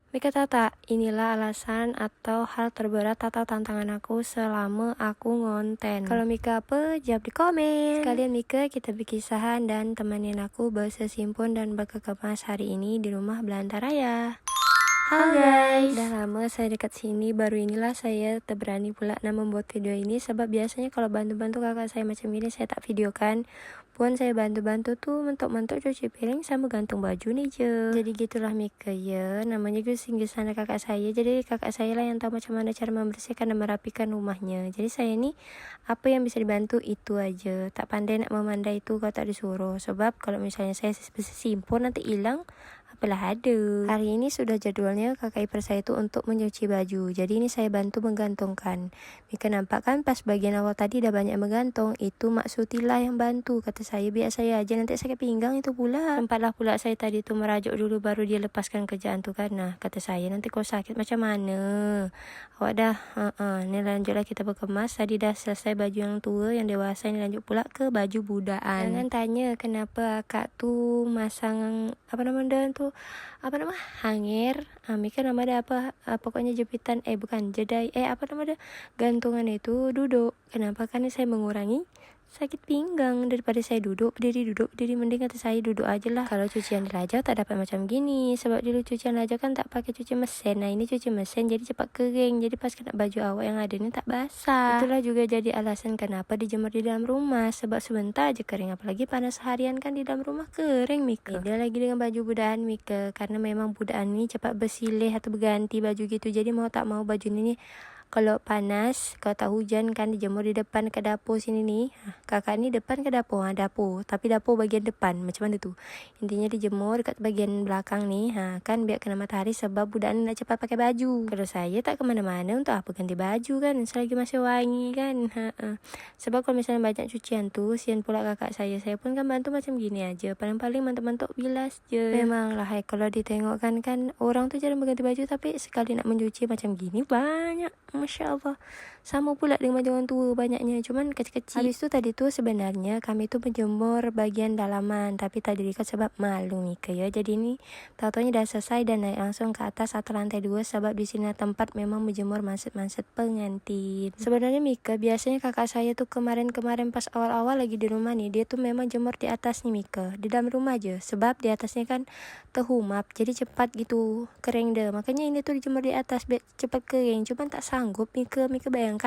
Mika Tata, inilah alasan atau hal terberat atau tantangan aku selama aku ngonten. Kalau Mika apa, jawab di komen. Sekalian Mika kita berkisahan dan temenin aku bersesimpun dan berkemas hari ini di rumah Belantara ya. Halo guys, udah lama saya dekat sini, baru inilah saya terberani pula membuat video ini. Sebab biasanya kalau bantu-bantu kakak saya macam ini saya tak videokan. Puan saya bantu-bantu tuh mentok-mentok cuci piring sama gantung baju nih je. Jadi gitulah Mika ya, namanya gue singgah sana kakak saya. Jadi kakak saya lah yang tahu macam mana cara membersihkan dan merapikan rumahnya. Jadi saya nih apa yang bisa dibantu itu aja. Tak pandai nak memandai itu kalau tak disuruh. Sebab kalau misalnya saya simpon nanti hilang, apalah ada. Hari ini sudah jadwalnya kakak ipar saya itu untuk mencuci baju. Jadi ini saya bantu menggantungkan. Mika nampak kan pas bagian awal tadi dah banyak menggantung. Itu Mak Sutilah yang bantu. Kata saya biar saya aja nanti sakit pinggang itu pula. Sempatlah pula saya tadi tu merajuk dulu baru dia lepaskan kerjaan tu kan. Nah kata saya nanti kau sakit macam mana. Awak dah ni lanjutlah kita berkemas. Tadi dah selesai baju yang tua, yang dewasa, ni lanjut pula ke baju budaan. Jangan tanya kenapa akak tu masang apa nama dia tu, hanger. Mika nama dia apa, pokoknya jepitan bukan jedai, apa nama dia, gantungan itu duduk. Kenapa? Karena saya mengurangi sakit pinggang. Daripada saya duduk berdiri mending kata saya duduk aja lah. Kalau cucian di Raja tak dapat macam gini, sebab dulu cucian Raja kan tak pakai cuci mesin. Nah ini cuci mesin jadi cepat kering, jadi pas kena baju awak yang ada ni tak basah. Itulah juga jadi alasan kenapa dijemur di dalam rumah, sebab sebentar aja kering. Apalagi panas seharian kan di dalam rumah kering Mika. Beda lagi dengan baju budaan Mika, karena memang budaan ni cepat bersilih atau berganti baju gitu. Jadi mau tak mau baju ni kalau panas, kalau tak hujan kan dijemur di depan ke dapur sini nih. Kakak ni depan ke dapur, dapur. Tapi dapur bagian depan, macam mana tu? Intinya dijemur dekat bagian belakang nih. Kan biar kena matahari sebab budak ni nak cepat pakai baju. Kalau saya tak ke mana-mana untuk apa ganti baju kan, selagi masih wangi kan. Sebab kalau misalnya banyak cucian tu, sian pula kakak saya. Saya pun kan bantu macam gini aja. Paling-paling mantuk-mantuk bilas je. Memanglah kalau ditengokkan kan orang tu jarang berganti baju, tapi sekali nak mencuci macam gini banyak. Masya Allah. Sama pula dengan baju orang tua banyaknya, cuman kecil-kecil. Habis tu tadi tu sebenarnya kami tu menjemur bagian dalaman, tapi tak direcord sebab malu Mika ya. Jadi ni tahu-tahunya dah selesai dan naik langsung ke atas atau lantai 2 sebab di sini tempat memang menjemur mansut-mansut pengantin. Sebenarnya Mika biasanya kakak saya tu kemarin-kemarin pas awal-awal lagi di rumah nih, dia tu memang jemur di atas nih Mika, di dalam rumah aja. Sebab di atasnya kan terhumap, jadi cepat gitu kering deh. Makanya ini tuh dijemur di atas biar cepat kering. Cuman tak sanggup Mika bayangkan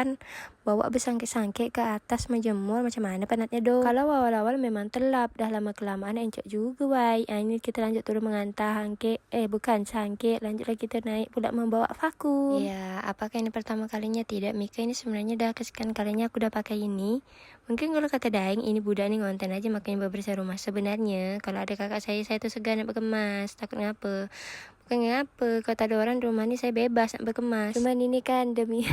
bawa bersangkit-sangkit ke atas menjemur, macam mana penatnya doh. Kalau awal-awal memang telap, dah lama kelamaan encok juga wai. Ini kita lanjut turun mengantar hangkit, bukan sangkit. Lanjutlah kita naik pula membawa vakum. Ya, apakah ini pertama kalinya? Tidak Mika, ini sebenarnya dah kesekian kalinya aku dah pakai ini. Mungkin kalau kata Daeng, ini budak ni ngonten aja makanya bebersih rumah. Sebenarnya kalau ada kakak saya tu segan nak berkemas. Takut ngapa? Bukan ngapa, kalau tak ada orang di rumah ni saya bebas nak berkemas. Cuman ini kan demi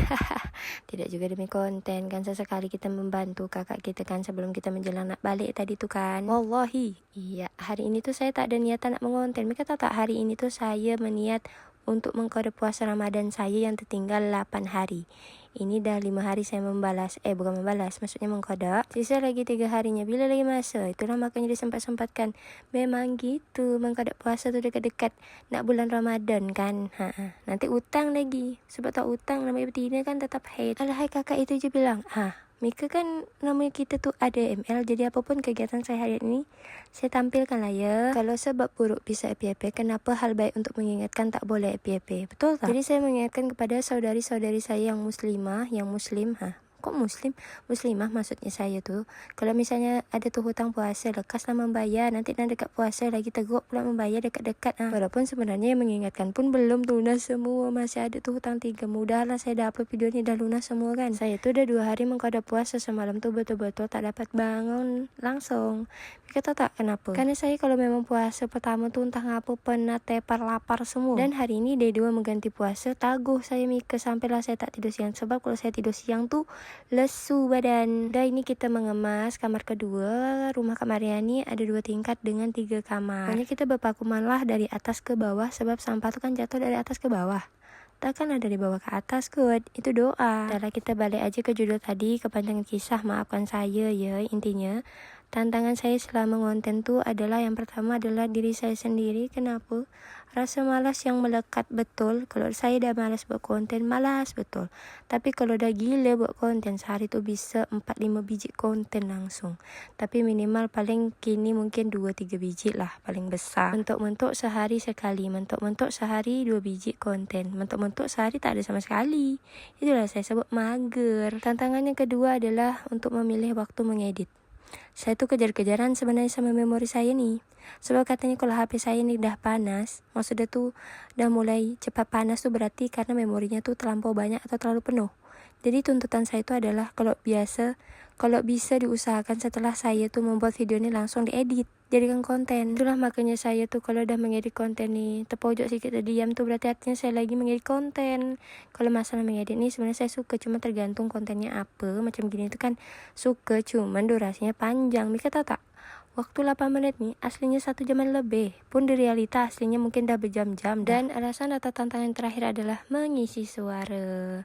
tidak juga demi konten kan, sesekali kita membantu kakak kita kan sebelum kita menjelang nak balik tadi tu kan. Wallahi, iya hari ini tu saya tak ada niatan nak mengonten. Mereka tahu tak, hari ini tu saya meniat untuk mengkode puasa Ramadan saya yang tertinggal 8 hari. Ini dah 5 hari saya membalas, bukan membalas, maksudnya mengkodak. Sisa lagi 3 harinya, bila lagi masa. Itulah makanya disempat-sempatkan. Memang gitu, mengkodak puasa tu dekat-dekat nak bulan Ramadan kan. Nanti utang lagi. Sebab tak utang namanya betina kan tetap haid. Alahai kakak itu je bilang, Mika kan namanya kita tu ada ML, jadi apapun kegiatan saya hari ini saya tampilkan lah ya. Kalau sebab buruk bisa FYP, kenapa hal baik untuk mengingatkan tak boleh FYP? Betul tak? Jadi saya mengingatkan kepada saudari-saudari saya yang muslimah, yang muslim, kok muslim? Muslimah maksudnya saya tu. Kalau misalnya ada tu hutang puasa, lekaslah membayar. Nanti dekat puasa lagi teruk pula membayar dekat-dekat. Walaupun sebenarnya yang mengingatkan pun belum lunas semua. Masih ada tu hutang 3. Mudahlah saya dah upload video ni dah lunas semua kan. Saya tu dah 2 hari mengkodak puasa, semalam tu betul-betul tak dapat bangun langsung. Mika tahu tak kenapa? Karena saya kalau memang puasa pertama tu entah ngapa penat, tepar, lapar semua. Dan hari ini day 2 mengganti puasa, taguh saya Mika sampailah saya tak tidur siang. Sebab kalau saya tidur siang tu lesu badan. Dah ini kita mengemas kamar kedua. Rumah Kak Mariani ada 2 tingkat dengan 3 kamar. Pokoknya kita berpakuman lah dari atas ke bawah, sebab sampah tu kan jatuh dari atas ke bawah. Takkan ada dari bawah ke atas kot. Itu doa. Dah kita balik aja ke judul tadi, kepanjangan kisah, maafkan saya ya. Intinya Tantangan saya selama ngonten tuh adalah yang pertama adalah diri saya sendiri. Kenapa? Rasa malas yang melekat betul. Kalau saya dah malas buat konten, malas betul. Tapi kalau dah gila buat konten, sehari tuh bisa 4-5 biji konten langsung. Tapi minimal paling kini mungkin 2-3 biji lah paling besar. Mentok-mentok sehari sekali, mentok-mentok sehari 2 biji konten, mentok-mentok sehari tak ada sama sekali. Itulah saya sebut mager. Tantangan yang kedua adalah untuk memilih waktu mengedit. Saya tuh kejar-kejaran sebenarnya sama memori saya nih. Sebab katanya kalau HP saya ini dah panas, maksudnya tuh dah mulai cepat panas tuh berarti karena memorinya tuh terlampau banyak atau terlalu penuh. Jadi tuntutan saya itu adalah kalau bisa diusahakan setelah saya tuh membuat video ini langsung diedit, jadikan konten. Itulah makanya saya tuh kalau udah mengedit konten nih, terpojok sedikit terdiam tuh berarti artinya saya lagi mengedit konten. Kalau masalah mengedit nih sebenarnya saya suka, cuma tergantung kontennya apa. Macam gini tuh kan suka, cuman durasinya panjang. Mika tahu tak? Waktu 8 menit nih aslinya 1 jaman lebih. Pun di realita aslinya mungkin dah berjam-jam. Dan alasan atau tantangan terakhir adalah mengisi suara.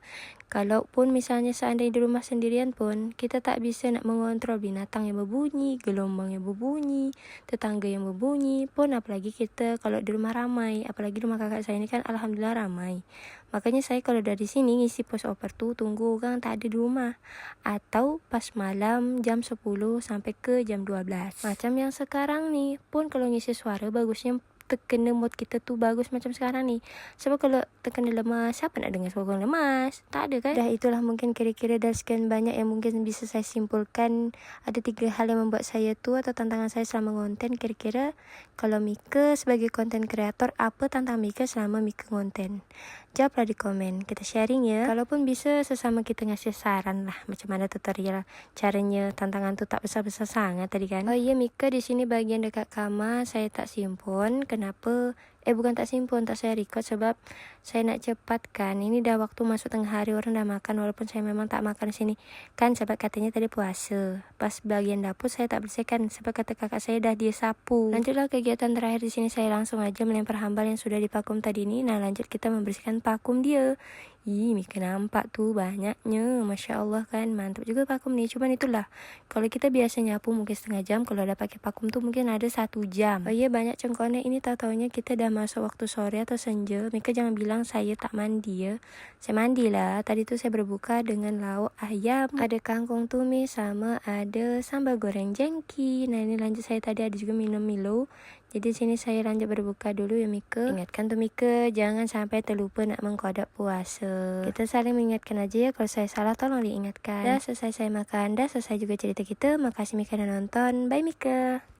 Kalaupun misalnya seandainya di rumah sendirian pun, kita tak bisa nak mengontrol binatang yang berbunyi, gelombang yang berbunyi, tetangga yang berbunyi. Pun apalagi kita kalau di rumah ramai, apalagi rumah kakak saya ini kan alhamdulillah ramai. Makanya saya kalau dari sini ngisi voice over tuh tunggu orang tak ada di rumah. Atau pas malam jam 10 sampai ke jam 12. Macam yang sekarang nih, pun kalau ngisi suara bagusnya terkena mood kita tuh bagus macam sekarang nih. Sebab kalau terkena lemas, siapa nak dengar suara orang lemas? Tak ada kan? Dah itulah mungkin kira-kira dah sekian banyak yang mungkin bisa saya simpulkan. Ada 3 hal yang membuat saya tuh atau tantangan saya selama ngonten. Kira-kira kalau Mika sebagai konten kreator, apa tantangan Mika selama Mika ngonten? Jawablah di komen, kita sharing ya. Kalaupun bisa sesama kita ngasih saran lah macam mana tutorial caranya, tantangan tuh tak besar-besar sangat tadi kan. Oh iya Mika, di sini bagian dekat kamar saya tak simpon. Kenapa? Bukan tak simpon, tak saya record sebab saya nak cepat kan. Ini dah waktu masuk tengah hari, orang dah makan, walaupun saya memang tak makan di sini kan sebab katanya tadi puasa. Pas bagian dapur saya tak bersihkan sebab kata kakak saya dah dia sapu. Lanjutlah kegiatan terakhir di sini, saya langsung aja melempar hambal yang sudah dipakum tadi ini. Nah lanjut kita membersihkan pakum dia. Mika nampak tuh banyaknya, Masya Allah kan, mantap juga pakum nih. Cuman itulah, kalau kita biasa nyapu mungkin setengah jam, kalau ada pakai pakum tuh mungkin ada 1 jam. Oh iya, banyak cengkone ini, tahu-taunya kita dah masuk waktu sore atau senja. Mika jangan bilang saya tak mandi ya, saya mandi lah. Tadi tuh saya berbuka dengan lauk ayam, ada kangkung tumis, sama ada sambal goreng jengki. Nah ini lanjut saya tadi ada juga minum Milo. Jadi sini saya lanjut berbuka dulu ya Mika. Ingatkan tuh Mika, jangan sampai terlupa nak mengkodok puasa. Kita saling mengingatkan aja ya, kalau saya salah tolong diingatkan. Dah selesai saya makan, dah selesai juga cerita kita. Makasih Mika udah nonton. Bye Mika.